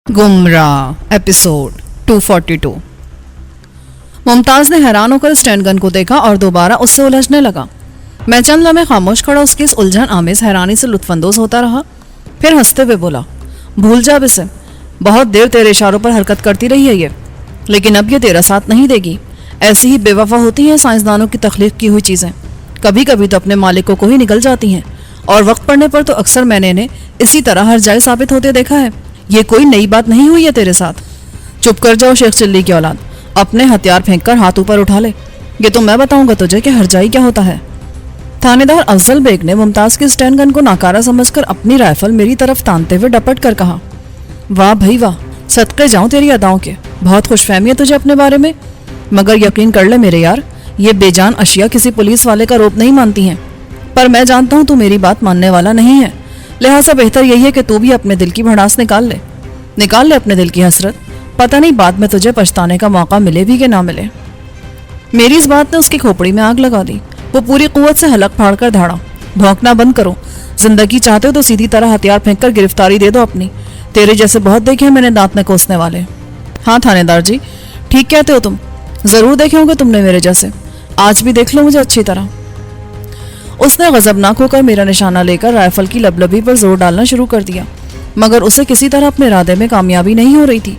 गुमराह एपिसोड 242। मुमताज ने हैरान होकर स्टैंड गन को देखा और दोबारा उससे उलझने लगा। मैं चंद लम्हे खामोश खड़ा उसकी इस उलझन आमेज हैरानी से लुत्फानंदोज होता रहा। फिर हंसते हुए बोला, भूल जा इसे, बहुत देर तेरे इशारों पर हरकत करती रही है ये, लेकिन अब ये तेरा साथ नहीं देगी। ऐसी ही बेवफा होती हैं साइंसदानों की तख्लीक की हुई चीज़ें, कभी कभी तो अपने मालिकों को ही निकल जाती हैं, और वक्त पड़ने पर तो अक्सर मैंने इन्हें इसी तरह हर जाए साबित होते देखा है। ये कोई नई बात नहीं हुई है तेरे साथ। चुप कर जाओ शेख चिल्ली की औलाद, अपने हथियार फेंक कर हाथ ऊपर उठा ले। ये तो मैं बताऊंगा तुझे कि हरजाई क्या होता है। थानेदार अफजल बेग ने मुमताज की स्टैंड गन को नाकारा समझकर अपनी राइफल मेरी तरफ तानते हुए डपट कर कहा, वाह भाई वाह, सदके जाऊं तेरी अदाओं के, बहुत खुशफहमी है तुझे अपने बारे में। मगर यकीन कर ले मेरे यार, ये बेजान अशिया किसी पुलिस वाले का रोप नहीं मानती हैं, पर मैं जानता हूं तू मेरी बात मानने वाला नहीं है, लिहाजा बेहतर यही है कि तू भी अपने दिल की भड़ास निकाल ले अपने दिल की हसरत। पता नहीं बाद में तुझे पछताने का मौका मिले भी कि ना मिले। मेरी इस बात ने उसकी खोपड़ी में आग लगा दी। वो पूरी कुव्वत से हलक फाड़ कर धाड़ा, भौंकना बंद करो, जिंदगी चाहते हो तो सीधी तरह हथियार फेंक कर गिरफ्तारी दे दो अपनी। तेरे जैसे बहुत देखे हैं मैंने दांत में कोसने वाले। हाँ थानेदार जी, ठीक कहते हो तुम, जरूर देखे होंगे तुमने मेरे जैसे, आज भी देख लो मुझे अच्छी तरह। उसने गजबनाक होकर मेरा निशाना लेकर राइफल की लबलबी पर जोर डालना शुरू कर दिया, मगर उसे किसी तरह अपने इरादे में कामयाबी नहीं हो रही थी।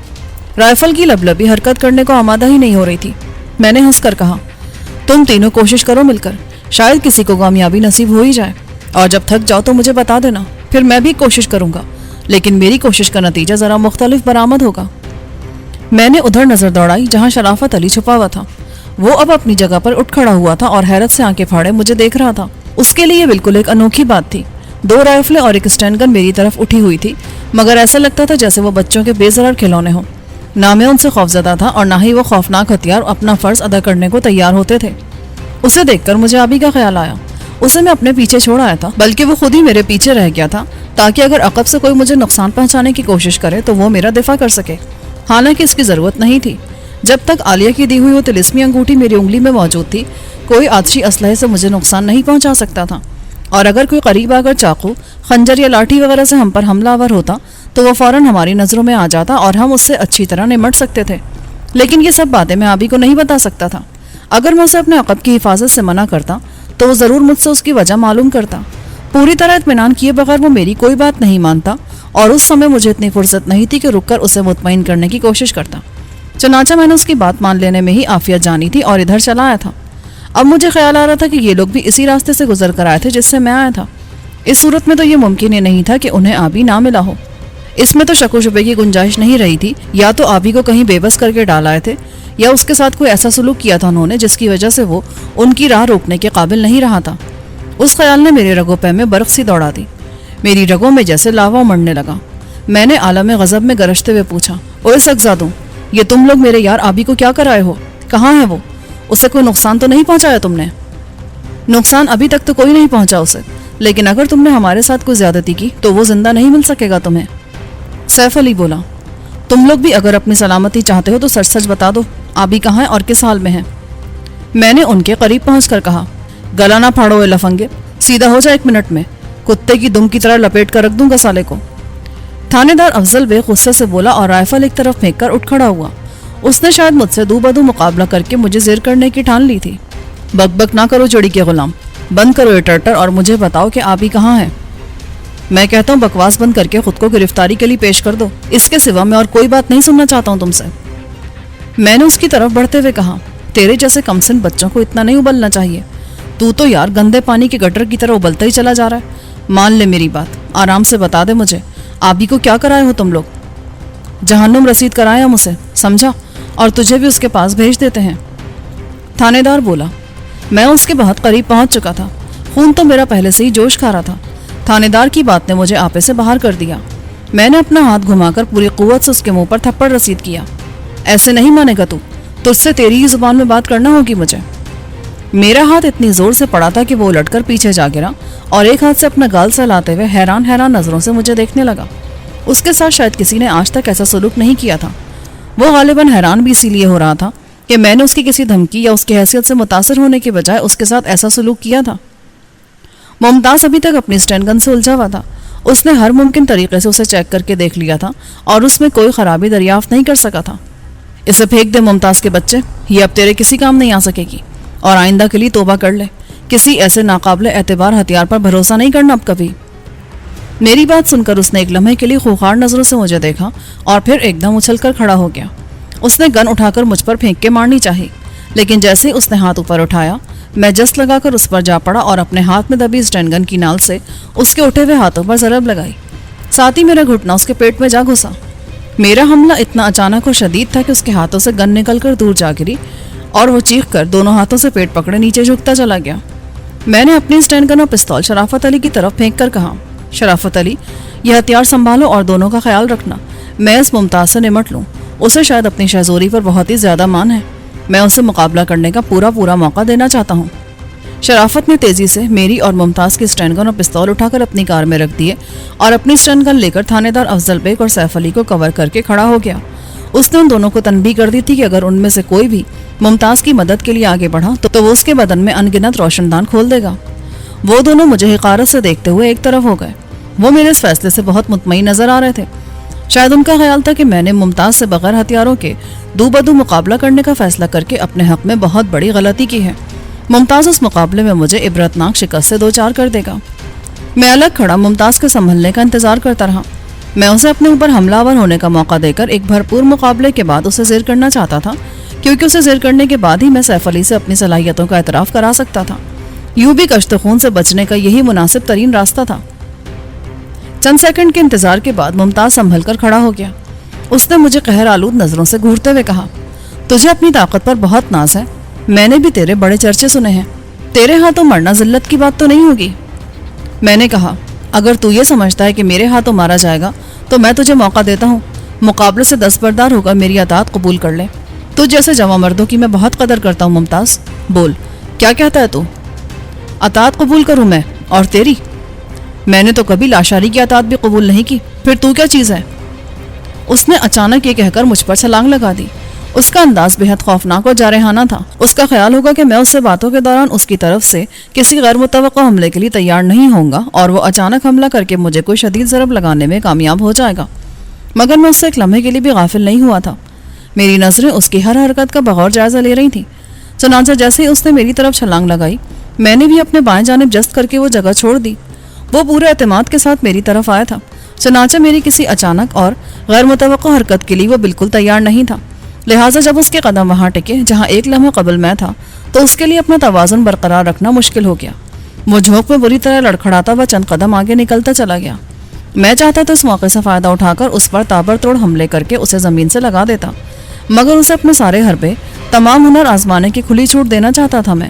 राइफल की लबलबी हरकत करने को आमादा ही नहीं हो रही थी। मैंने हंसकर कहा, तुम तीनों कोशिश करो मिलकर, शायद किसी को कामयाबी नसीब हो ही जाए, और जब थक जाओ तो मुझे बता देना, फिर मैं भी कोशिश करूंगा, लेकिन मेरी कोशिश का नतीजा जरा मुख्तलिफ बरामद होगा। मैंने उधर नजर दौड़ाई जहां शराफत अली छुपा हुआ था। वो अब अपनी जगह पर उठ खड़ा हुआ था और हैरत से आंखें फाड़े मुझे देख रहा था। उसके लिए बिल्कुल एक अनोखी बात थी। 2 राइफलें और एक स्टैंड गन मेरी तरफ उठी हुई थी, मगर ऐसा लगता था जैसे वो बच्चों के बेजरार खिलौने हों। ना मैं उनसे खौफजदा था और ना ही वो खौफनाक हथियार अपना फर्ज अदा करने को तैयार होते थे। उसे देखकर मुझे आबी का ख्याल आया। उसे मैं अपने पीछे छोड़ आया था, बल्कि वो खुद ही मेरे पीछे रह गया था, ताकि अगर अकब से कोई मुझे नुकसान पहुंचाने की कोशिश करे तो वो मेरा दिफा कर सके। हालांकि इसकी जरूरत नहीं थी। जब तक आलिया की दी हुई वो तिलिस्मी अंगूठी मेरी उंगली में मौजूद थी, कोई आतिशी असलहे से मुझे नुकसान नहीं पहुंचा सकता था, और अगर कोई करीब आकर चाकू, खंजर या लाठी वगैरह से हम पर हमलावर होता तो वो फौरन हमारी नज़रों में आ जाता और हम उससे अच्छी तरह निमट सकते थे। लेकिन ये सब बातें मैं आबी को नहीं बता सकता था। अगर मैं उसे अपने अकब की हिफाजत से मना करता तो वो ज़रूर मुझसे उसकी वजह मालूम करता। पूरी तरह इत्मीनान किए बगैर वो मेरी कोई बात नहीं मानता, और उस समय मुझे इतनी फुर्सत नहीं थी कि रुककर उसे मुतमईन करने की कोशिश करता। चनाचा मैंने उसकी बात मान लेने में ही आफियत जानी थी और इधर चला आया था। अब मुझे ख्याल आ रहा था कि ये लोग भी इसी रास्ते से गुजर कर आए थे जिससे मैं आया था। इस सूरत में तो ये मुमकिन ही नहीं था कि उन्हें आबी ना मिला हो। इसमें तो शक व शुबे की गुंजाइश नहीं रही थी। या तो आबी को कहीं बेबस करके डाल आए थे, या उसके साथ कोई ऐसा सलूक किया था उन्होंने जिसकी वजह से वो उनकी राह रोकने के काबिल नहीं रहा था। उस ख्याल ने मेरे रगों पे में बर्फ सी दौड़ा दी। मेरी रगों में जैसे लावा उमड़ने लगा। मैंने आलम गजब में गरजते हुए पूछा, ओए सकजादों, ये तुम लोग मेरे यार आबी को क्या कराए हो? कहाँ है वो? उसे कोई नुकसान तो नहीं पहुंचाया तुमने? नुकसान अभी तक तो कोई नहीं पहुंचा उसे, लेकिन अगर तुमने हमारे साथ कोई ज्यादती की तो वो जिंदा नहीं मिल सकेगा तुम्हें। सैफ अली बोला, तुम लोग भी अगर अपनी सलामती चाहते हो तो सच सच बता दो, आबी कहाँ है और किस हाल में है? मैंने उनके करीब पहुंचकर कहा, गला ना फाड़ो ए लफंगे, सीधा हो जा 1 मिनट में, कुत्ते की दुम की तरह लपेट कर रख दूंगा साले को। थानेदार अफजल बेग गुस्से से बोला और राइफल एक तरफ फेंक कर उठ खड़ा हुआ। उसने शायद मुझसे दू बदू मुकाबला करके मुझे ज़ेर करने की ठान ली थी। बकबक ना करो जोड़ी के गुलाम, बंद करो ये टर्टर और मुझे बताओ कि आबी कहाँ है। मैं कहता हूँ बकवास बंद करके खुद को गिरफ्तारी के लिए पेश कर दो, इसके सिवा मैं और कोई बात नहीं सुनना चाहता हूँ तुमसे। मैंने उसकी तरफ बढ़ते हुए कहा, तेरे जैसे कमसिन बच्चों को इतना नहीं उबलना चाहिए। तू तो यार गंदे पानी के गटर की तरह उबलता ही चला जा रहा है। मान ले मेरी बात, आराम से बता दे मुझे, आबी को क्या कराए हो तुम लोग? जहन्नुम रसीद कराए हम उसे, समझा, और तुझे भी उसके पास भेज देते हैं। थानेदार बोला। मैं उसके बहुत करीब पहुंच चुका था। खून तो मेरा पहले से ही जोश खा रहा था। थानेदार की बात ने मुझे आपे से बाहर कर दिया। मैंने अपना हाथ घुमाकर पूरी कुव्वत से उसके मुंह पर थप्पड़ रसीद किया। ऐसे नहीं मानेगा तू, तुझसे तेरी ही जुबान में बात करना होगी मुझे। मेरा हाथ इतनी जोर से पड़ा था कि वो उलटकर पीछे जा गिरा और एक हाथ से अपना गाल सहलाते हुए हैरान हैरान नजरों से मुझे देखने लगा। उसके साथ शायद किसी ने आज तक ऐसा सलूक नहीं किया था। वो गालिबन हैरान भी इसीलिए हो रहा था कि मैंने उसकी किसी धमकी या उसकी हैसियत से मुतासर होने के बजाय उसके साथ ऐसा सलूक किया था। मुमताज अभी तक अपनी स्टैंड गन से उलझा हुआ था اس نے ہر ممکن طریقے سے اسے چیک کر کے دیکھ لیا تھا اور اس میں کوئی خرابی دریافت نہیں کر سکا تھا۔ اسے پھینک دے ممتاز کے بچے، یہ اب تیرے کسی کام نہیں آ سکے گی، اور آئندہ کے لیے توبہ کر لے، کسی ایسے ناقابل اعتبار ہتھیار پر بھروسہ نہیں کرنا اب کبھی۔ میری بات سن کر اس نے ایک لمحے کے لیے خوخار نظروں سے مجھے دیکھا اور پھر ایک دم اچھل کر کھڑا ہو گیا۔ اس نے گن اٹھا کر مجھ پر پھینک کے مارنی چاہی، لیکن جیسے اس نے ہاتھ اوپر اٹھایا میں جس لگا کر اس پر جا پڑا اور اپنے ہاتھ میں دبی اسٹین گن کی نال سے اس کے اٹھے ہوئے ہاتھوں پر ضرب لگائی۔ ساتھ ہی میرا گھٹنا اس کے پیٹ میں جا گھسا۔ میرا حملہ اتنا اچانک اور شدید تھا کہ اس کے ہاتھوں سے گن نکل کر دور جا گری اور وہ چیخ کر دونوں ہاتھوں سے پیٹ پکڑے نیچے جھکتا چلا گیا۔ میں نے اپنی اسٹین گن اور پستول شرافت علی کی طرف پھینک کر کہا، شرافت علی، یہ ہتھیار سنبھالو اور دونوں کا خیال رکھنا، میں اس ممتاز سے نمٹ لوں، اسے شاید اپنی شہزوری پر بہت ہی زیادہ مان ہے، میں اسے مقابلہ کرنے کا پورا موقع دینا چاہتا ہوں۔ شرافت نے تیزی سے میری اور ممتاز کی اسٹین گن اور پستول اٹھا کر اپنی کار میں رکھ دیے اور اپنی اسٹین گن لے کر تھانے دار افضل بیگ اور سیف علی کو کور کر کے کھڑا ہو گیا۔ اس نے ان دونوں کو تنبیہ کر دی تھی کہ اگر ان میں سے کوئی بھی ممتاز کی مدد کے لیے آگے بڑھا تو وہ اس کے بدن میں انگنت روشن دان کھول دے گا۔ وہ دونوں مجھے حقارت سے دیکھتے ہوئے ایک طرف ہو گئے۔ وہ میرے اس فیصلے سے بہت مطمئن نظر آ رہے تھے۔ شاید ان کا خیال تھا کہ میں نے ممتاز سے بغیر ہتھیاروں کے دو بدو مقابلہ کرنے کا فیصلہ کر کے اپنے حق میں بہت بڑی غلطی کی ہے۔ ممتاز اس مقابلے میں مجھے عبرتناک شکست سے دوچار کر دے گا۔ میں الگ کھڑا ممتاز کے سنبھلنے کا انتظار کرتا رہا۔ میں اسے اپنے اوپر حملہ آور ہونے کا موقع دے کر ایک بھرپور مقابلے کے بعد اسے زیر کرنا چاہتا تھا، کیونکہ اسے زیر کرنے کے بعد ہی میں سیف علی سے اپنی صلاحیتوں کا اعتراف کرا سکتا تھا۔ یوں بھی کشت خون سے بچنے کا یہی مناسب ترین راستہ تھا۔ چند سیکنڈ کے انتظار کے بعد ممتاز سنبھل کر کھڑا ہو گیا۔ اس نے مجھے قہر آلود نظروں سے گھورتے ہوئے کہا، تجھے اپنی طاقت پر بہت ناز ہے، میں نے بھی تیرے بڑے چرچے سنے ہیں، تیرے ہاتھوں مرنا ذلت کی بات تو نہیں ہوگی۔ میں نے کہا، اگر تو یہ سمجھتا ہے کہ میرے ہاتھوں مارا جائے گا تو میں تجھے موقع دیتا ہوں، مقابلے سے دستبردار ہو کر میری اطاعت قبول کر لے۔ تو جیسے جوان مردوں کی میں بہت قدر کرتا ہوں ممتاز، بول کیا کہتا ہے تو؟ اطاعت قبول کروں میں اور تیری؟ میں نے تو کبھی لاشاری کی اطاعت بھی قبول نہیں کی، پھر تو کیا چیز ہے؟ اس نے اچانک یہ کہہ کر مجھ پر چھلانگ لگا دی۔ اس کا انداز بے حد خوفناک اور جارحانہ تھا۔ اس کا خیال ہوگا کہ میں اس سے باتوں کے دوران اس کی طرف سے کسی غیر متوقع حملے کے لیے تیار نہیں ہوں گا اور وہ اچانک حملہ کر کے مجھے کوئی شدید ضرب لگانے میں کامیاب ہو جائے گا، مگر میں اس سے ایک لمحے کے لیے بھی غافل نہیں ہوا تھا۔ میری نظریں اس کی ہر حرکت کا بغور جائزہ لے رہی تھیں۔ چنانچہ جیسے ہی اس نے میری طرف چھلانگ لگائی، میں نے بھی اپنے بائیں جانب جست کر کے وہ جگہ چھوڑ دی۔ وہ پورے اعتماد کے ساتھ میری طرف آیا تھا، چنانچہ میری کسی اچانک اور غیر متوقع حرکت کے لیے وہ بالکل تیار نہیں تھا۔ لہٰذا جب اس کے قدم وہاں ٹکے جہاں ایک لمحہ قبل میں تھا تو اس کے لیے اپنا توازن برقرار رکھنا مشکل ہو گیا۔ وہ جھونک میں بری طرح لڑکھڑاتا ہوا چند قدم آگے نکلتا چلا گیا۔ میں چاہتا تو اس موقع سے فائدہ اٹھا کر اس پر تابڑ توڑ حملے کر کے اسے زمین سے لگا دیتا، مگر اسے اپنے سارے حربے، تمام ہنر آزمانے کی کھلی چھوٹ دینا چاہتا تھا میں۔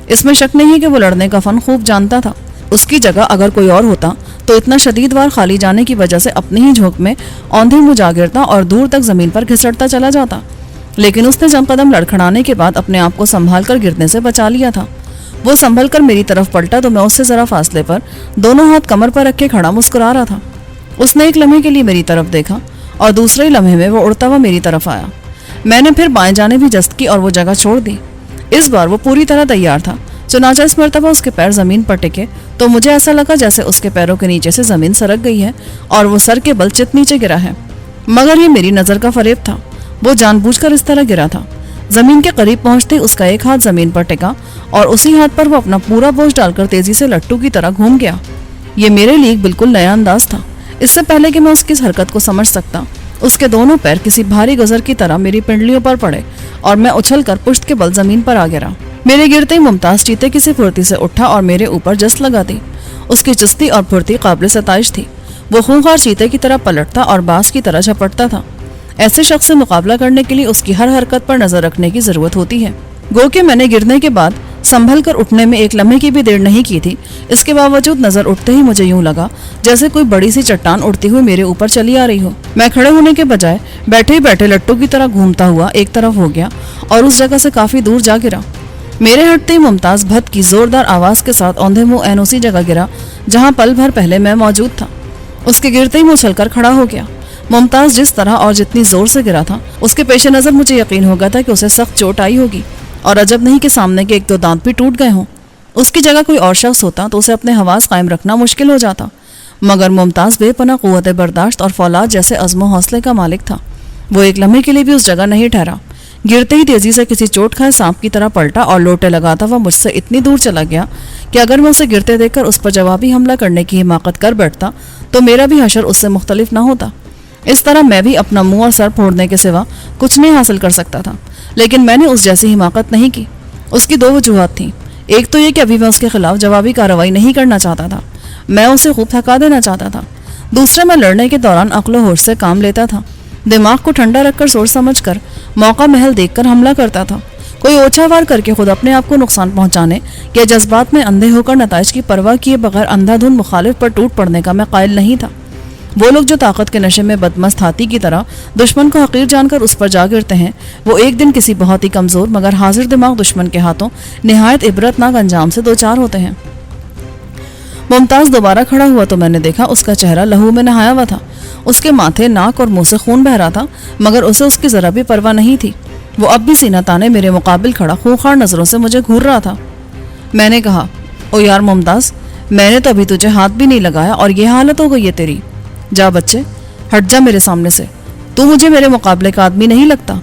اس میں شک نہیں ہے کہ وہ لڑنے کا فن خوب جانتا تھا۔ اس کی جگہ اگر کوئی اور ہوتا تو اتنا شدید وار خالی جانے کی وجہ سے اپنے ہی جھونک میں اوندھے منہ جا گرتا اور دور تک زمین پر گھسٹتا چلا جاتا، لیکن اس نے چند قدم لڑکھڑانے کے بعد اپنے آپ کو سنبھال کر گرنے سے بچا لیا تھا۔ وہ سنبھل کر میری طرف پلٹا تو میں اس سے ذرا فاصلے پر دونوں ہاتھ کمر پر رکھے کھڑا مسکرا رہا تھا۔ اس نے ایک لمحے کے لیے میری طرف دیکھا اور دوسرے لمحے میں وہ اڑتا ہوا میری طرف آیا۔ میں نے پھر بائیں جانب بھی جست کی اور وہ جگہ چھوڑ دی۔ اس بار وہ پوری طرح تیار تھا، چنانچہ اس مرتبہ اس کے پیر زمین پر ٹکے تو مجھے ایسا لگا جیسے اس کے پیروں کے نیچے سے زمین سرک گئی ہے اور وہ سر کے بل چت نیچے گرا ہے، مگر یہ میری نظر کا فریب تھا۔ وہ جان بوجھ کر اس طرح گرا تھا۔ زمین کے قریب پہنچتے اس کا ایک ہاتھ زمین پر ٹکا اور اسی ہاتھ پر وہ اپنا پورا بوجھ ڈال کر تیزی سے لٹو کی طرح گھوم گیا۔ یہ میرے لیے ایک بالکل نیا انداز تھا۔ اس سے پہلے کہ میں اس کی اس حرکت کو سمجھ سکتا، اس کے دونوں پیر کسی بھاری گزر کی طرح میری پنڈلیوں پر پڑے اور میں اچھل کر پشت کے بل زمین پر آ گرا۔ میرے گرتے ہی ممتاز چیتے کسی پھرتی سے اٹھا اور میرے اوپر جست لگا دی۔ اس کی چستی اور پھرتی قابل ستائش تھی۔ وہ خونخوار چیتے کی طرح پلٹتا اور باز کی طرح جھپٹتا تھا۔ ایسے شخص سے مقابلہ کرنے کے لیے اس کی ہر حرکت پر نظر رکھنے کی ضرورت ہوتی ہے۔ گو کہ میں نے گرنے کے بعد سنبھل کر اٹھنے میں ایک لمحے کی بھی دیر نہیں کی تھی، اس کے باوجود نظر اٹھتے ہی مجھے یوں لگا جیسے کوئی بڑی سی چٹان اڑتی ہوئی میرے اوپر چلی آ رہی ہو۔ میں کھڑے ہونے کے بجائے بیٹھے ہی بیٹھے لٹو کی طرح گھومتا ہوا ایک طرف ہو گیا اور اس جگہ سے کافی دور جا گرا۔ میرے ہٹتے ہی ممتاز بھت کی زوردار آواز کے ساتھ اوندھے منہ عین اسی جگہ گرا جہاں پل بھر پہلے میں موجود تھا۔ اس کے گرتے ہی وہ اچھل کر کھڑا ہو گیا۔ ممتاز جس طرح اور جتنی زور سے گرا تھا اس کے پیش نظر مجھے یقین ہو گیا تھا کہ اسے سخت چوٹ آئی ہوگی، اور عجب نہیں کہ سامنے کے ایک دو دانت بھی ٹوٹ گئے ہوں۔ اس کی جگہ کوئی اور شخص ہوتا تو اسے اپنے حواس قائم رکھنا مشکل ہو جاتا۔ मगर मुमताज़ बेपना क़ुव्वत बर्दाश्त और फौलाद जैसे अज़्म हौसले का मालिक था। वो एक लम्हे के लिए भी उस जगह नहीं ठहरा। गिरते ही तेजी से किसी चोट खाए सांप की तरह पलटा और लोटे लगाता हुआ मुझसे इतनी दूर चला गया कि अगर मैं उसे गिरते देखकर उस पर जवाबी हमला करने की हिमाकत कर बैठता तो मेरा भी हशर उससे मुख्तलिफ ना होता। इस तरह मैं भी अपना मुंह और सर फोड़ने के सिवा कुछ नहीं हासिल कर सकता था, लेकिन मैंने उस जैसी हिमाकत नहीं की। उसकी दो वजूहात थीं। एक तो ये कि अभी मैं उसके खिलाफ जवाबी कार्रवाई नहीं करना चाहता था, मैं उसे खूब थका देना चाहता था। दूसरा, मैं लड़ने के दौरान अक्ल होश से काम लेता था, दिमाग को ठंडा रखकर सोच समझ कर मौका महल देखकर हमला करता था। कोई ओछा वार करके खुद अपने आप को नुकसान पहुंचाने या जज्बात में अंधे होकर नताइज की परवाह किए बगैर अंधाधुंध मुखालिफ पर टूट पड़ने का मैं कायल नहीं था। वो लोग जो ताकत के नशे में बदमस्त हाथी की तरह दुश्मन को हकीर जानकर उस पर जा गिरते हैं, वो एक दिन किसी बहुत ही कमजोर मगर हाजिर दिमाग दुश्मन के हाथों निहायत इबरतनाक अंजाम से दो चार होते हैं। मुमताज दोबारा खड़ा हुआ तो मैंने देखा उसका चेहरा लहू में नहाया हुआ था। उसके माथे, नाक और मुंह से खून बह रहा था, मगर उसे उसकी जरा भी परवाह नहीं थी। वो अब भी सीना ताने मेरे मुकाबिल खड़ा खूंखार नजरों से मुझे घूर रहा था। मैंने कहा, ओ यार मुमताज, मैंने तो अभी तुझे हाथ भी नहीं लगाया और ये हालत हो गई है तेरी। जा बच्चे, हट जा मेरे सामने से, तू मुझे मेरे मुकाबले का आदमी नहीं लगता।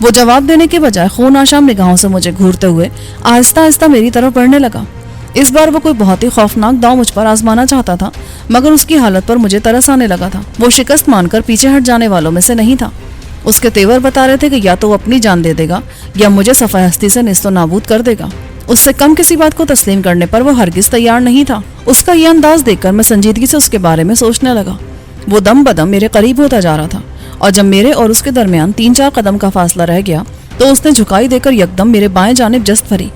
वो जवाब देने के बजाय खून आशाम निगाहों से मुझे घूरते हुए आहिस्ता आहिस्ता मेरी तरफ बढ़ने लगा। इस बार वो कोई बहुत ही खौफनाक दांव मुझ पर आजमाना चाहता था, मगर उसकी हालत पर मुझे तरस आने लगा था। वो शिकस्त मानकर पीछे हट जाने वालों में से नहीं था। उसके तेवर बता रहे थे कि या तो वो अपनी जान दे देगा या मुझे सफाई हस्ती से निस्तो नाबूद कर देगा। उससे कम किसी बात को तस्लीम करने पर वो हरगिज तैयार नहीं था। उसका ये अंदाज देखकर मैं संजीदगी से उसके बारे में सोचने लगा। वो दम बदम मेरे करीब होता जा रहा था और जब मेरे और उसके दरमियान 3-4 कदम का फासला रह गया तो उसने झुकाई देकर यकदम मेरे बाएं जानिब जस्त भरी।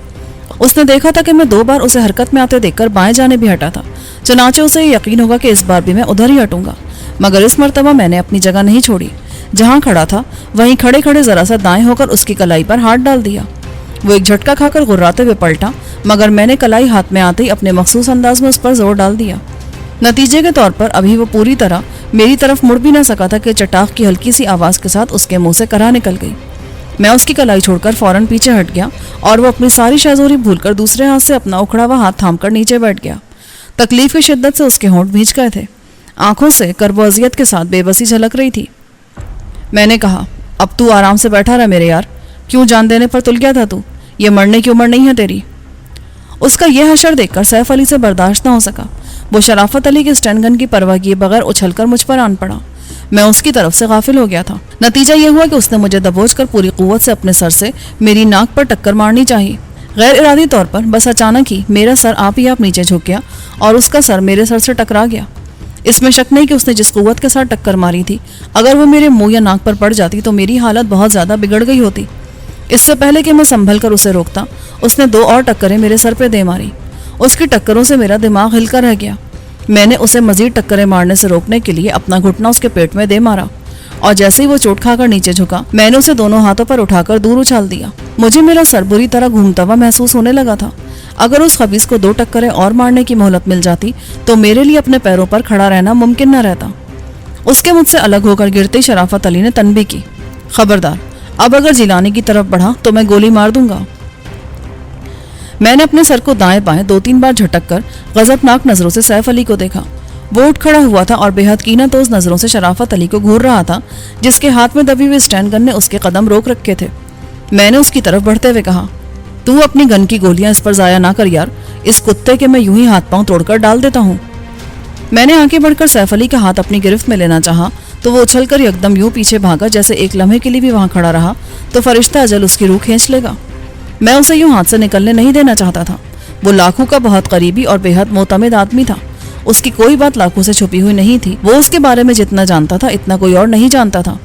उसने देखा था कि मैं 2 बार उसे हरकत में आते देखकर बाएं जाने भी हटा था, चनाचे उसे यकीन होगा कि इस बार भी मैं उधर ही हटूंगा। मगर इस मर्तबा मैंने अपनी जगह नहीं छोड़ी। जहां खड़ा था वहीं खड़े खड़े जरा सा दाएं होकर उसकी कलाई पर हाथ डाल दिया। वो एक झटका खाकर गुर्राते हुए पलटा, मगर मैंने कलाई हाथ में आते ही अपने मखसूस अंदाज में उस पर जोर डाल दिया। नतीजे के तौर पर अभी वो पूरी तरह मेरी तरफ मुड़ भी ना सका था कि चटाक की हल्की सी आवाज के साथ उसके मुंह से करा निकल गई। मैं उसकी कलाई छोड़कर फौरन पीछे हट गया और वो अपनी सारी शाजोरी भूलकर दूसरे हाथ से अपना उखड़ा हुआ हाथ थामकर नीचे बैठ गया। तकलीफ की शिद्दत से उसके होंठ भींच गए थे। आंखों से कर्ब अजियत के साथ बेबसी झलक रही थी। मैंने कहा, अब तू आराम से बैठा रहा मेरे यार, क्यों जान देने पर तुल गया था तू? ये मरने की उम्र नहीं है तेरी। उसका यह हशर देखकर सैफ अली से बर्दाश्त न हो सका। वो शराफत अली के स्टैंड गन की परवाह किए बगैर उछलकर मुझ पर आन पड़ा। मैं उसकी तरफ से गाफिल हो गया था। नतीजा यह हुआ कि उसने मुझे दबोच कर पूरी कुव्वत से अपने सर से मेरी नाक पर टक्कर मारनी चाहिए। गैर इरादी तौर पर बस अचानक ही मेरा सर आप ही आप नीचे झुक गया और उसका सर मेरे सर से टकरा गया। इसमें शक नहीं कि उसने जिस कुव्वत के साथ टक्कर मारी थी, अगर वो मेरे मुंह या नाक पर पड़ जाती तो मेरी हालत बहुत ज्यादा बिगड़ गई होती। इससे पहले कि मैं संभल कर उसे रोकता, उसने 2 और टक्करें मेरे सर पे दे मारी। उसकी टक्करों से मेरा दिमाग हिलकर रह गया। मैंने उसे मजीद टक्करें मारने से रोकने के लिए अपना घुटना उसके पेट में दे मारा और जैसे ही वो चोट खाकर नीचे झुका, मैंने उसे दोनों हाथों पर उठाकर दूर उछाल दिया। मुझे मेरा सर बुरी तरह घूमता हुआ महसूस होने लगा था। अगर उस खबीस को 2 टक्करें और मारने की मोहलत मिल जाती तो मेरे लिए अपने पैरों पर खड़ा रहना मुमकिन न रहता। उसके मुझसे अलग होकर गिरते शराफत अली ने तनबीह की, खबरदार, अब अगर जिलानी की तरफ बढ़ा तो मैं गोली मार दूंगा। मैंने अपने सर को दाएं बाएं 2-3 बार झटक कर गजबनाक नजरों से सैफ अली को देखा। वो उठ खड़ा हुआ था और बेहद कीनतोज नजरों से शराफत अली को घूर रहा था, जिसके हाथ में दबी हुई स्टैंड गन ने उसके कदम रोक रखे थे। मैंने उसकी तरफ बढ़ते हुए कहा, तू अपनी गन की गोलियां इस पर जाया ना कर यार, इस कुत्ते के मैं यूं ही हाथ पांव तोड़कर डाल देता हूँ। मैंने आगे बढ़कर सैफ अली का हाथ अपनी गिरफ्त में लेना चाहा तो वो उछलकर एकदम यूं पीछे भागा जैसे एक लम्हे के लिए भी वहां खड़ा रहा तो फरिश्ता अजल उसकी रूह खींच लेगा। मैं उसे यूं हाथ से निकलने नहीं देना चाहता था। वो लाखों का बहुत करीबी और बेहद मोतमिद आदमी था। उसकी कोई बात लाखों से छुपी हुई नहीं थी। वो उसके बारे में जितना जानता था इतना कोई और नहीं जानता था।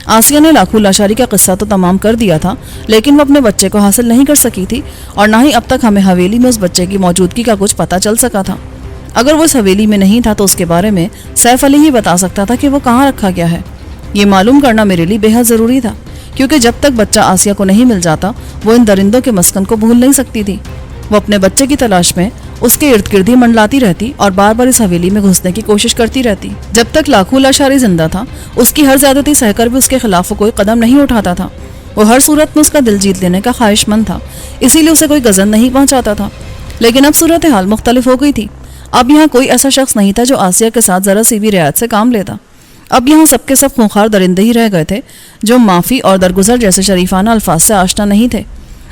आसिया ने लाखों लाशारी का किस्सा तो तमाम कर दिया था, लेकिन वो अपने बच्चे को हासिल नहीं कर सकी थी और ना ही अब तक हमें हवेली में उस बच्चे की मौजूदगी का कुछ पता चल सका था। अगर वो इस हवेली में नहीं था तो उसके बारे में सैफ अली ही बता सकता था कि वो कहाँ रखा गया है। ये मालूम करना मेरे लिए बेहद ज़रूरी था, क्योंकि जब तक बच्चा आसिया को नहीं मिल जाता वो इन दरिंदों के मस्कन को भूल नहीं सकती थी। वो अपने बच्चे की तलाश में उसके इर्द गिर्द ही मंडलाती रहती और बार बार इस हवेली में घुसने की कोशिश करती रहती। जब तक लाखों लाशारी जिंदा था उसकी हर ज्यादती सहकर भी उसके खिलाफ कोई कदम नहीं उठाता था। वो हर सूरत में उसका दिल जीत लेने का ख्वाहिशमंद था, इसीलिए उसे कोई गजन नहीं पहुंचाता था। लेकिन अब सूरत हाल मुख्तलिफ हो गई थी। اب یہاں کوئی ایسا شخص نہیں تھا جو آسیہ کے ساتھ ذرا سی بھی رعایت سے کام لیتا. اب یہاں سب کے سب خونخوار درندے ہی رہ گئے تھے جو معافی اور درگزر جیسے شریفانہ الفاظ سے آشنا نہیں تھے.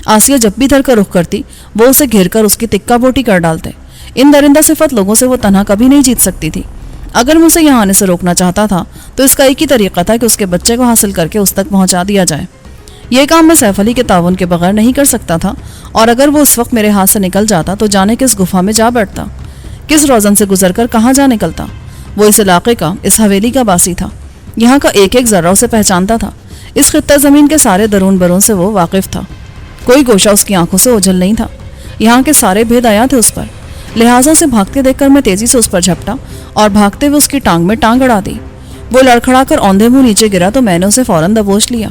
آسیہ جب بھی دھر کر رخ کرتی وہ اسے گھیر کر اس کی تکہ بوٹی کر ڈالتے. ان درندہ صفت لوگوں سے وہ تنہا کبھی نہیں جیت سکتی تھی. اگر میں اسے یہاں آنے سے روکنا چاہتا تھا تو اس کا ایک ہی طریقہ تھا کہ اس کے بچے کو حاصل کر کے اس تک پہنچا دیا جائے. یہ کام میں سیف علی کے تعاون کے بغیر نہیں کر سکتا تھا، اور اگر وہ اس وقت میرے ہاتھ سے نکل جاتا تو جانے کس گفا میں جا بیٹھتا، کس روزن سے گزر کر کہاں جا نکلتا. وہ اس علاقے کا، اس حویلی کا باسی تھا. یہاں کا ایک ایک ذرہ اسے پہچانتا تھا. اس خطہ زمین کے سارے درون برون سے وہ واقف تھا. کوئی گوشہ اس کی آنکھوں سے اوجھل نہیں تھا. یہاں کے سارے بھید آیا تھے اس پر. لہٰذا اسے بھاگتے دیکھ کر میں تیزی سے اس پر جھپٹا اور بھاگتے ہوئے اس کی ٹانگ میں ٹانگ اڑا دی. وہ لڑکھڑا کر اوندھے منہ نیچے گرا تو میں نے اسے فوراً دبوچ لیا.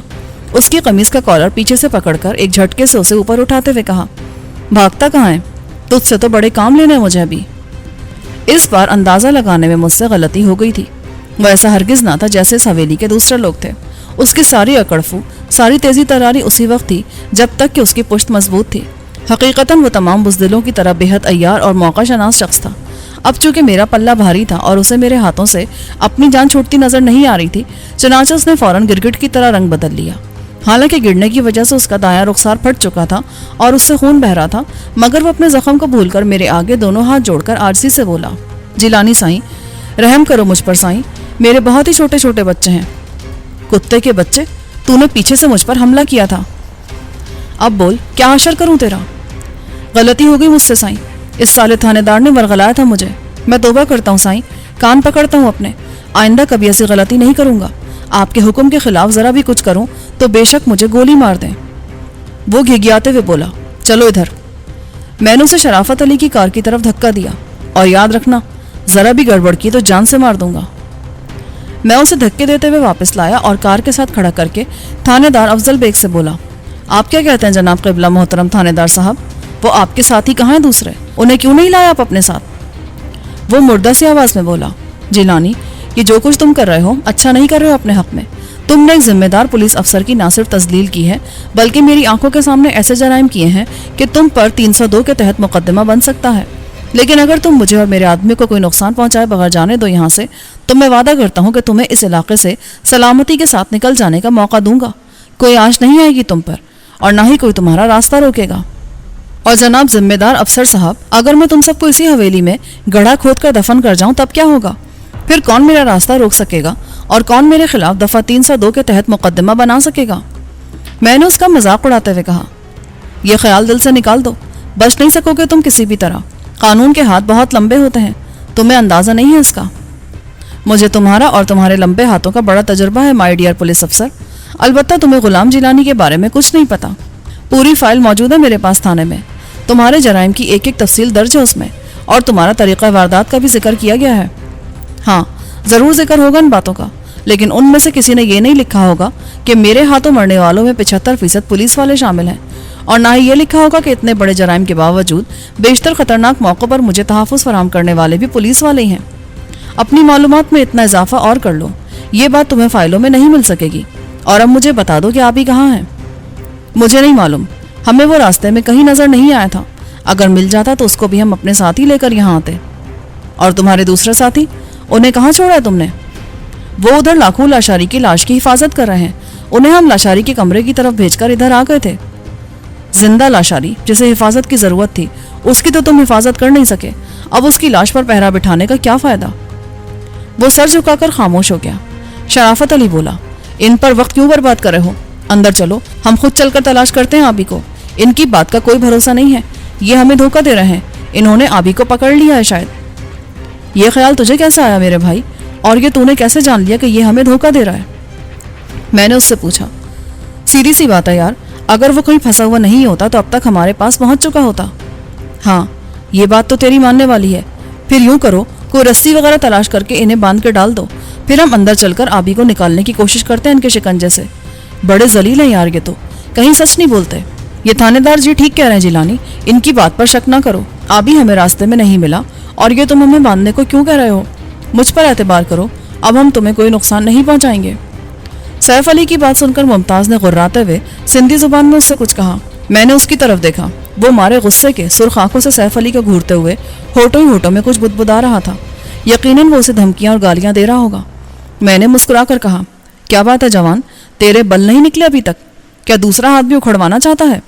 اس کی قمیض کا کالر پیچھے سے پکڑ کر ایک جھٹکے سے اسے اوپر اٹھاتے ہوئے کہا، بھاگتا کہاں ہے؟ تجھ سے تو بڑے کام لینے مجھے ابھی. اس بار اندازہ لگانے میں مجھ سے غلطی ہو گئی تھی. وہ ایسا ہرگز نہ تھا جیسے اس حویلی کے دوسرے لوگ تھے. اس کی ساری اکڑفو، ساری تیزی تراری اسی وقت تھی جب تک کہ اس کی پشت مضبوط تھی. حقیقتاً وہ تمام بزدلوں کی طرح بے حد عیار اور موقع شناس شخص تھا. اب چونکہ میرا پلہ بھاری تھا اور اسے میرے ہاتھوں سے اپنی جان چھوٹتی نظر نہیں آ رہی تھی، چنانچہ اس نے فوراً گرگٹ کی طرح رنگ بدل لیا. حالانکہ گرنے کی وجہ سے اس کا دایاں رخسار پھٹ چکا تھا اور اس سے خون بہہ رہا تھا، مگر وہ اپنے زخم کو بھول کر میرے آگے دونوں ہاتھ جوڑ کر عاجزی سے بولا، جیلانی سائیں، رحم کرو مجھ پر سائیں، میرے بہت ہی چھوٹے چھوٹے بچے ہیں. کتے کے بچے، تو نے پیچھے سے مجھ پر حملہ کیا تھا. اب بول، کیا حشر کروں تیرا؟ غلطی ہو گئی مجھ سے سائیں. اس سالے تھانے دار نے ورغلایا تھا مجھے. میں توبہ کرتا ہوں سائیں، کان پکڑتا ہوں اپنے. آئندہ کبھی ایسی غلطی نہیں کروں گا. آپ کے حکم کے خلاف ذرا بھی کچھ کروں تو بے شک مجھے گولی مار دیں. وہ گھگیاتے ہوئے بولا، چلو ادھر. میں نے اسے شرافت علی کی کار کی طرف دھکا دیا، اور یاد رکھنا ذرا بھی گڑبڑ کی تو جان سے مار دوں گا. میں اسے دھکے دیتے ہوئے واپس لایا اور کار کے ساتھ کھڑا کر کے تھانے دار افضل بیگ سے بولا، آپ کیا کہتے ہیں جناب قبلہ محترم تھانے دار صاحب؟ وہ آپ کے ساتھی کہاں ہیں دوسرے؟ انہیں کیوں نہیں لایا آپ اپنے ساتھ؟ وہ مردہ سی آواز میں بولا، جیلانی، یہ جو کچھ تم کر رہے ہو اچھا نہیں کر رہے ہو اپنے حق میں. تم نے ایک ذمہ دار پولیس افسر کی نہ صرف تذلیل کی ہے بلکہ میری آنکھوں کے سامنے ایسے جرائم کیے ہیں کہ تم پر 302 کے تحت مقدمہ بن سکتا ہے. لیکن اگر تم مجھے اور میرے آدمی کو کوئی نقصان پہنچائے بغیر جانے دو یہاں سے، تو میں وعدہ کرتا ہوں کہ تمہیں اس علاقے سے سلامتی کے ساتھ نکل جانے کا موقع دوں گا. کوئی آنچ نہیں آئے گی تم پر، اور نہ ہی کوئی تمہارا راستہ روکے گا. اور جناب ذمہ دار افسر صاحب، اگر میں تم سب کو اسی حویلی میں گڑھا کھود کر دفن کر جاؤں تب کیا ہوگا؟ پھر کون میرا راستہ روک سکے گا اور کون میرے خلاف دفعہ 302 کے تحت مقدمہ بنا سکے گا؟ میں نے اس کا مذاق اڑاتے ہوئے کہا، یہ خیال دل سے نکال دو، بچ نہیں سکو گے تم کسی بھی طرح. قانون کے ہاتھ بہت لمبے ہوتے ہیں، تمہیں اندازہ نہیں ہے اس کا. مجھے تمہارا اور تمہارے لمبے ہاتھوں کا بڑا تجربہ ہے مائی ڈیئر پولیس افسر. البتہ تمہیں غلام جیلانی کے بارے میں کچھ نہیں پتا. پوری فائل موجود ہے میرے پاس تھانے میں. تمہارے جرائم کی ایک ایک تفصیل درج ہے اس میں، اور تمہارا طریقہ واردات کا بھی ذکر کیا گیا ہے. ہاں، ضرور ذکر ہوگا ان باتوں کا، لیکن ان میں سے کسی نے یہ نہیں لکھا ہوگا کہ میرے ہاتھوں مرنے والوں میں 75% پولیس والے شامل ہیں، اور نہ ہی یہ لکھا ہوگا کہ اتنے بڑے جرائم کے باوجود بیشتر خطرناک موقعوں پر مجھے تحفظ فراہم کرنے والے بھی پولیس والے ہی ہیں. اپنی معلومات میں اتنا اضافہ اور کر لو، یہ بات تمہیں فائلوں میں نہیں مل سکے گی. اور اب مجھے بتا دو کہ آپ ہی کہاں ہیں. مجھے نہیں معلوم، ہمیں وہ راستے میں کہیں نظر نہیں آیا تھا. اگر مل جاتا تو اس کو بھی ہم اپنے ساتھ ہی لے کر یہاں آتے. اور تمہارے دوسرے ساتھی، انہیں کہاں چھوڑا ہے تم نے؟ وہ ادھر لاکھوں لاشاری کی لاش کی حفاظت کر رہے ہیں. انہیں ہم لاشاری کے کمرے کی طرف بھیج کر ادھر آ گئے تھے. زندہ لاشاری جسے حفاظت کی ضرورت تھی، اس کی تو تم حفاظت کر نہیں سکے. اب اس کی لاش پر پہرا بٹھانے کا کیا فائدہ؟ وہ سر جھکا کر خاموش ہو گیا. شرافت علی بولا، ان پر وقت کیوں برباد کر رہے ہو؟ اندر چلو، ہم خود چل کر تلاش کرتے ہیں آبی کو. ان کی بات کا کوئی بھروسہ نہیں ہے، یہ ہمیں دھوکہ دے رہے ہیں. انہوں نے آبی کو پکڑ لیا ہے شاید. یہ خیال تجھے کیسے آیا میرے بھائی؟ اور یہ تو نے کیسے جان لیا کہ یہ ہمیں دھوکہ دے رہا ہے؟ میں نے اس سے پوچھا. سیدھی سی بات ہے یار، اگر وہ کہیں پھنسا ہوا نہیں ہوتا تو اب تک ہمارے پاس پہنچ چکا ہوتا. ہاں، یہ بات تو تیری ماننے والی ہے. پھر یوں کرو، کوئی رسی وغیرہ تلاش کر کے انہیں باندھ کے ڈال دو، پھر ہم اندر چل کر آبی کو نکالنے کی کوشش کرتے ہیں ان کے شکنجے سے. بڑے ذلیل ہیں یار یہ تو، کہیں سچ نہیں بولتے. یہ تھانے دار جی ٹھیک کہہ رہے ہیں جیلانی، ان کی بات پر شک نہ کرو. آبی ہمیں راستے میں نہیں ملا، اور یہ تم ہمیں باندھنے کو کیوں کہہ رہے ہو؟ مجھ پر اعتبار کرو، اب ہم تمہیں کوئی نقصان نہیں پہنچائیں گے. سیف علی کی بات سن کر ممتاز نے غراتے ہوئے سندھی زبان میں اس سے کچھ کہا. میں نے اس کی طرف دیکھا. वो मारे गुस्से के सुर्ख आंखों से सैफ अली को घूरते हुए होठों ही होठों में कुछ बुदबुदा रहा था। यकीनन वो उसे धमकियां और गालियां दे रहा होगा। मैंने मुस्कुरा कर कहा, क्या बात है जवान, तेरे बल नहीं निकले अभी तक? क्या दूसरा हाथ भी उखड़वाना चाहता है?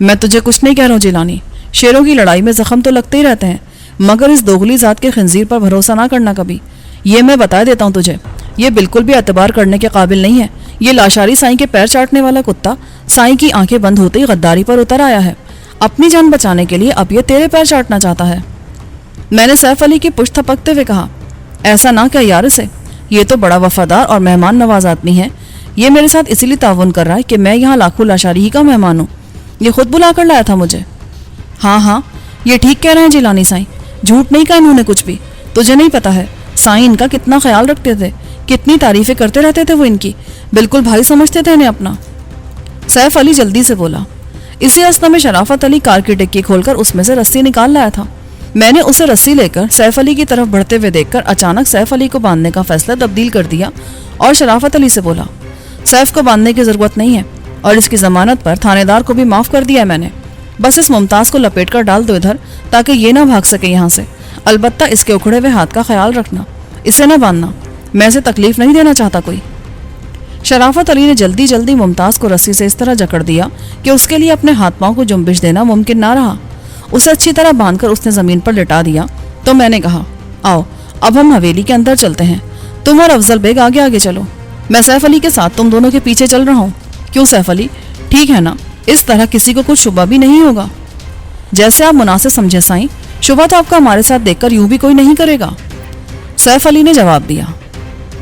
मैं तुझे कुछ नहीं कह रहा हूँ जिलानी, शेरों की लड़ाई में जख्म तो लगते ही रहते हैं, मगर इस दोगली जात के खंजीर पर भरोसा ना करना कभी। ये मैं बता देता हूँ तुझे, ये बिल्कुल भी एतबार करने के काबिल नहीं है। ये लाशारी साईं के पैर चाटने वाला कुत्ता साईं की आंखें बंद होते ही गद्दारी पर उतर आया है। अपनी जान बचाने के लिए अब ये तेरे पैर चाटना चाहता है। मैंने सैफ अली की पुश्त थपकते हुए कहा, ऐसा ना क्या यार इसे, ये तो बड़ा वफादार और मेहमान नवाज आदमी है। ये मेरे साथ इसीलिए ताउन कर रहा है कि मैं यहाँ लाखों लाशारी ही का मेहमान हूँ। ये खुद बुला कर लाया था मुझे। हाँ, ये ठीक कह रहे हैं जिलानी साईं, झूठ नहीं कहा इन्होंने कुछ भी। तुझे नहीं पता है साईं इनका कितना ख्याल रखते थे, कितनी तारीफें करते रहते थे वो इनकी, बिल्कुल भाई समझते थे इन्हें अपना। सैफ अली जल्दी से बोला। इसी अवस्था में शराफत अली कार की डिक्की खोलकर उसमें से रस्सी निकाल लाया था। मैंने उसे रस्सी लेकर सैफ अली की तरफ बढ़ते हुए देखकर अचानक सैफ अली को बांधने का फैसला तब्दील कर दिया और शराफत अली से बोला, सैफ को बांधने की जरूरत नहीं है और इसकी जमानत पर थानेदार को भी माफ कर दिया है मैंने। बस इस मुमताज को लपेट कर डाल दो इधर, ताकि ये ना भाग सके यहाँ से। अलबत्ता इसके उखड़े हुए हाथ का ख्याल रखना, इसे ना बांधना, मैं इसे तकलीफ नहीं देना चाहता कोई। शराफत अली ने जल्दी जल्दी मुमताज को रस्सी से इस तरह जकड़ दिया कि उसके लिए अपने हाथ पांव को जुम्बिश देना मुमकिन ना रहा। उसे अच्छी तरह बांधकर उसने जमीन पर लिटा दिया तो मैंने कहा, आओ अब हम हवेली के अंदर चलते हैं, तुम और अफजल बेग आगे आगे चलो, मैं सैफ अली के साथ तुम दोनों के पीछे चल रहा हूँ। क्यों सैफ अली, ठीक है ना? इस तरह किसी को कुछ शुबा भी नहीं होगा। जैसे आप मुनासिब समझे साईं, शुबा तो आपका हमारे साथ देखकर यूं भी कोई नहीं करेगा, सैफ अली ने जवाब दिया।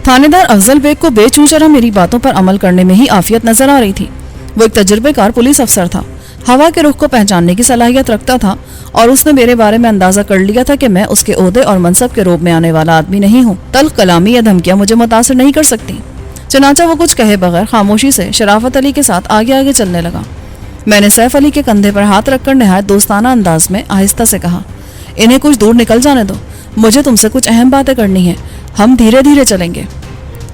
थानेदार अफजल बेग को बेचूचरा मेरी बातों पर अमल करने में ही आफियत नजर आ रही थी। वो एक तजुर्बेकार पुलिस अफसर था, हवा के रुख को पहचानने की सलाहियत रखता था और उसने मेरे बारे में अंदाजा कर लिया था कि मैं उसके ओहदे और मनसब के रोब में आने वाला आदमी नहीं हूँ। तल्ख कलामी या धमकियां मुझे मुतासिर नहीं कर सकती। चनाचा वो कुछ कहे बगैर खामोशी से शराफत अली के साथ आगे आगे चलने लगा। मैंने सैफ अली के कंधे पर हाथ रखकर नहायत दोस्ताना अंदाज में आहिस्ता से कहा, इन्हें कुछ दूर निकल जाने दो, मुझे तुमसे कुछ अहम बातें करनी है, हम धीरे धीरे चलेंगे।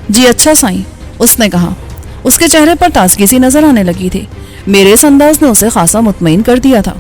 जी अच्छा साईं, उसने कहा। उसके चेहरे पर ताजगी सी नजर आने लगी थी। मेरे इस अंदाज ने उसे खासा मुतमईन कर दिया था।